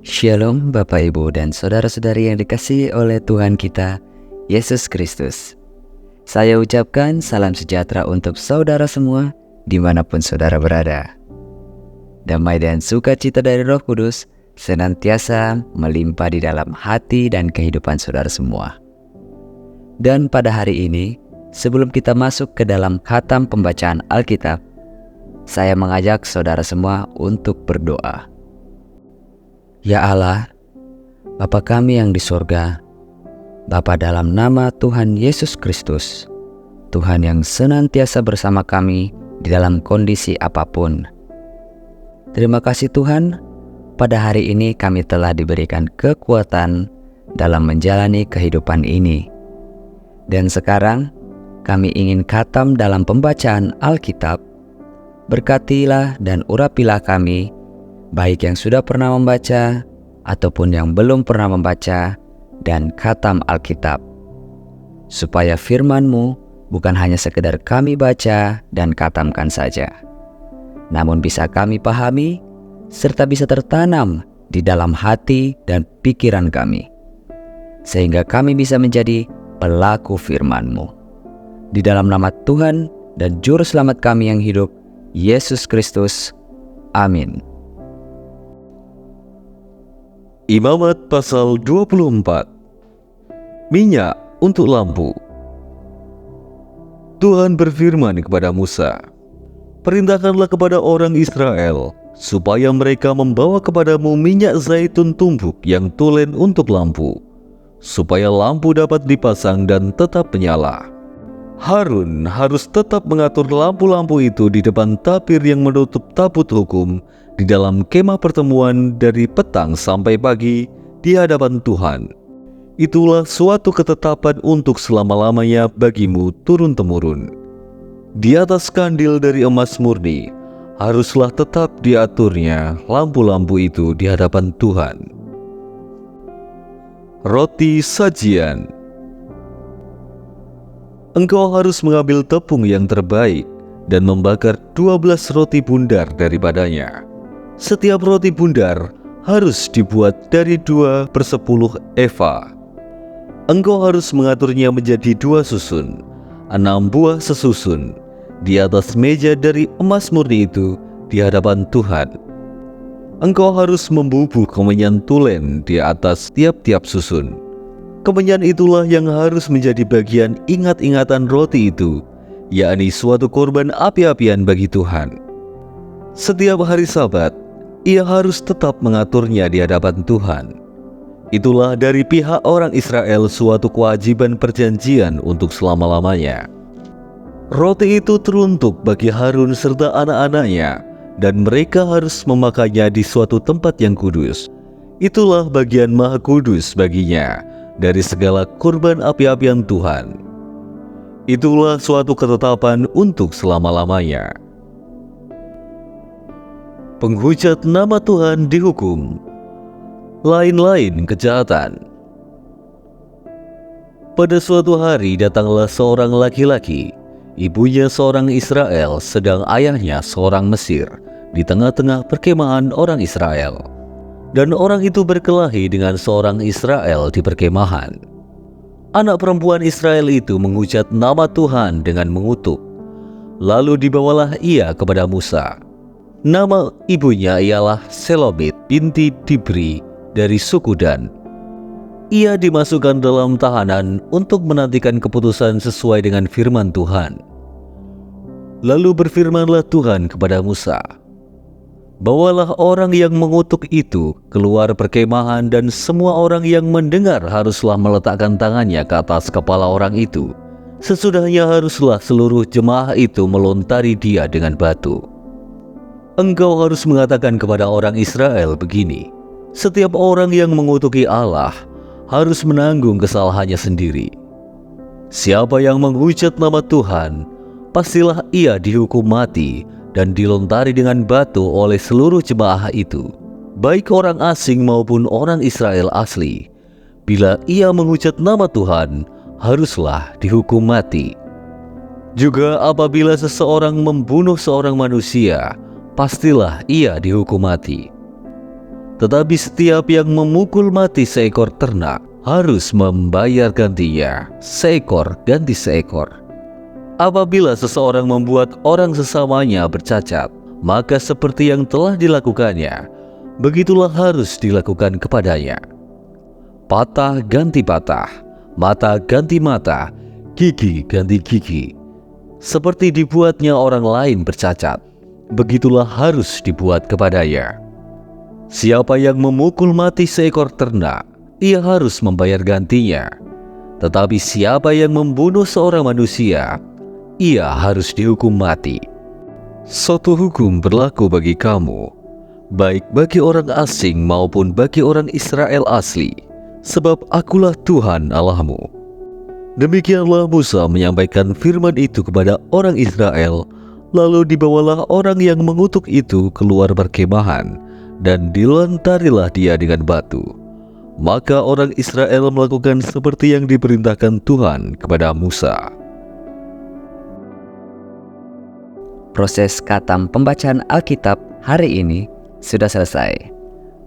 Shalom Bapak Ibu dan Saudara-saudari yang dikasihi oleh Tuhan kita, Yesus Kristus. Saya ucapkan salam sejahtera untuk saudara semua dimanapun saudara berada. Damai dan sukacita dari Roh Kudus senantiasa melimpah di dalam hati dan kehidupan saudara semua. Dan pada hari ini, sebelum kita masuk ke dalam khatam pembacaan Alkitab, saya mengajak saudara semua untuk berdoa. Ya Allah, Bapa kami yang di sorga, Bapa dalam nama Tuhan Yesus Kristus, Tuhan yang senantiasa bersama kami di dalam kondisi apapun. Terima kasih Tuhan, pada hari ini kami telah diberikan kekuatan dalam menjalani kehidupan ini. Dan sekarang kami ingin khatam dalam pembacaan Alkitab. Berkatilah dan urapilah kami, baik yang sudah pernah membaca ataupun yang belum pernah membaca dan khatam Alkitab, supaya firman-Mu bukan hanya sekedar kami baca dan khatamkan saja, namun bisa kami pahami serta bisa tertanam di dalam hati dan pikiran kami, sehingga kami bisa menjadi pelaku firman-Mu. Di dalam nama Tuhan dan Juru Selamat kami yang hidup, Yesus Kristus. Amin. Imamat pasal 24. Minyak untuk lampu. Tuhan berfirman kepada Musa, "Perintahkanlah kepada orang Israel, supaya mereka membawa kepadamu minyak zaitun tumbuk yang tulen untuk lampu, supaya lampu dapat dipasang dan tetap menyala. Harun harus tetap mengatur lampu-lampu itu di depan tabir yang menutup tabut hukum di dalam kemah pertemuan dari petang sampai pagi di hadapan Tuhan. Itulah suatu ketetapan untuk selama-lamanya bagimu turun-temurun. Di atas kandil dari emas murni haruslah tetap diaturnya lampu-lampu itu di hadapan Tuhan." Roti sajian. Engkau harus mengambil tepung yang terbaik dan membakar 12 roti bundar daripadanya. Setiap roti bundar harus dibuat dari 2/10 eva. Engkau harus mengaturnya menjadi 2 susun, 6 buah sesusun, di atas meja dari emas murni itu di hadapan Tuhan. Engkau harus membubuh kemenyan tulen di atas tiap-tiap susun. Kemenyan itulah yang harus menjadi bagian ingat-ingatan roti itu, yakni suatu korban api-apian bagi Tuhan. Setiap hari Sabat, ia harus tetap mengaturnya di hadapan Tuhan. Itulah dari pihak orang Israel suatu kewajiban perjanjian untuk selama-lamanya. Roti itu teruntuk bagi Harun serta anak-anaknya, dan mereka harus memakannya di suatu tempat yang kudus. Itulah bagian maha kudus baginya dari segala kurban api-apian Tuhan. Itulah suatu ketetapan untuk selama-lamanya. Penghujat nama Tuhan dihukum. Lain-lain kejahatan. Pada suatu hari datanglah seorang laki-laki, ibunya seorang Israel, sedang ayahnya seorang Mesir, di tengah-tengah perkemahan orang Israel. Dan orang itu berkelahi dengan seorang Israel di perkemahan. Anak perempuan Israel itu menghujat nama Tuhan dengan mengutuk. Lalu dibawalah ia kepada Musa. Nama ibunya ialah Selomit binti Dibri dari suku Dan. Ia dimasukkan dalam tahanan untuk menantikan keputusan sesuai dengan firman Tuhan. Lalu berfirmanlah Tuhan kepada Musa, "Bawalah orang yang mengutuk itu keluar perkemahan, dan semua orang yang mendengar haruslah meletakkan tangannya ke atas kepala orang itu. Sesudahnya haruslah seluruh jemaah itu melontari dia dengan batu. Engkau harus mengatakan kepada orang Israel begini, setiap orang yang mengutuki Allah harus menanggung kesalahannya sendiri. Siapa yang menghujat nama Tuhan, pastilah ia dihukum mati dan dilontari dengan batu oleh seluruh jemaah itu, baik orang asing maupun orang Israel asli. Bila ia menghujat nama Tuhan, haruslah dihukum mati. Juga apabila seseorang membunuh seorang manusia, pastilah ia dihukum mati. Tetapi setiap yang memukul mati seekor ternak harus membayar gantinya, seekor ganti seekor. Apabila seseorang membuat orang sesamanya bercacat, maka seperti yang telah dilakukannya, begitulah harus dilakukan kepadanya. Patah ganti patah, mata ganti mata, gigi ganti gigi. Seperti dibuatnya orang lain bercacat, begitulah harus dibuat kepadanya. Siapa yang memukul mati seekor ternak, ia harus membayar gantinya. Tetapi siapa yang membunuh seorang manusia, ia harus dihukum mati. Suatu hukum berlaku bagi kamu, baik bagi orang asing maupun bagi orang Israel asli, sebab akulah Tuhan Allahmu. Demikianlah Musa menyampaikan firman itu kepada orang Israel, lalu dibawalah orang yang mengutuk itu keluar perkemahan, dan dilantarilah dia dengan batu. Maka orang Israel melakukan seperti yang diperintahkan Tuhan kepada Musa. Proses khatam pembacaan Alkitab hari ini sudah selesai.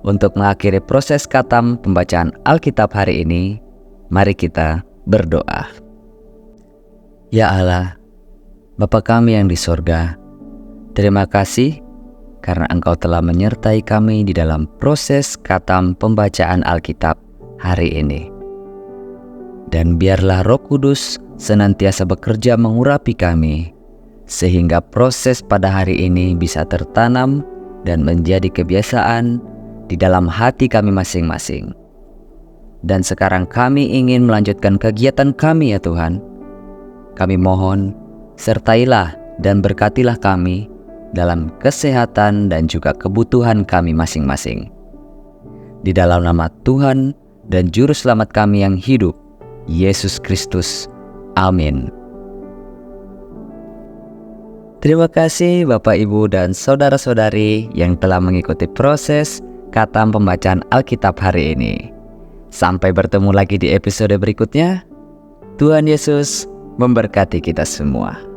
Untuk mengakhiri proses khatam pembacaan Alkitab hari ini, mari kita berdoa. Ya Allah, Bapa kami yang di sorga, terima kasih karena Engkau telah menyertai kami di dalam proses khatam pembacaan Alkitab hari ini. Dan biarlah Roh Kudus senantiasa bekerja mengurapi kami, sehingga proses pada hari ini bisa tertanam dan menjadi kebiasaan di dalam hati kami masing-masing. Dan sekarang kami ingin melanjutkan kegiatan kami ya Tuhan. Kami mohon, sertailah dan berkatilah kami dalam kesehatan dan juga kebutuhan kami masing-masing. Di dalam nama Tuhan dan Juru Selamat kami yang hidup, Yesus Kristus. Amin. Terima kasih Bapak, Ibu, dan saudara-saudari yang telah mengikuti proses khatam pembacaan Alkitab hari ini. Sampai bertemu lagi di episode berikutnya. Tuhan Yesus memberkati kita semua.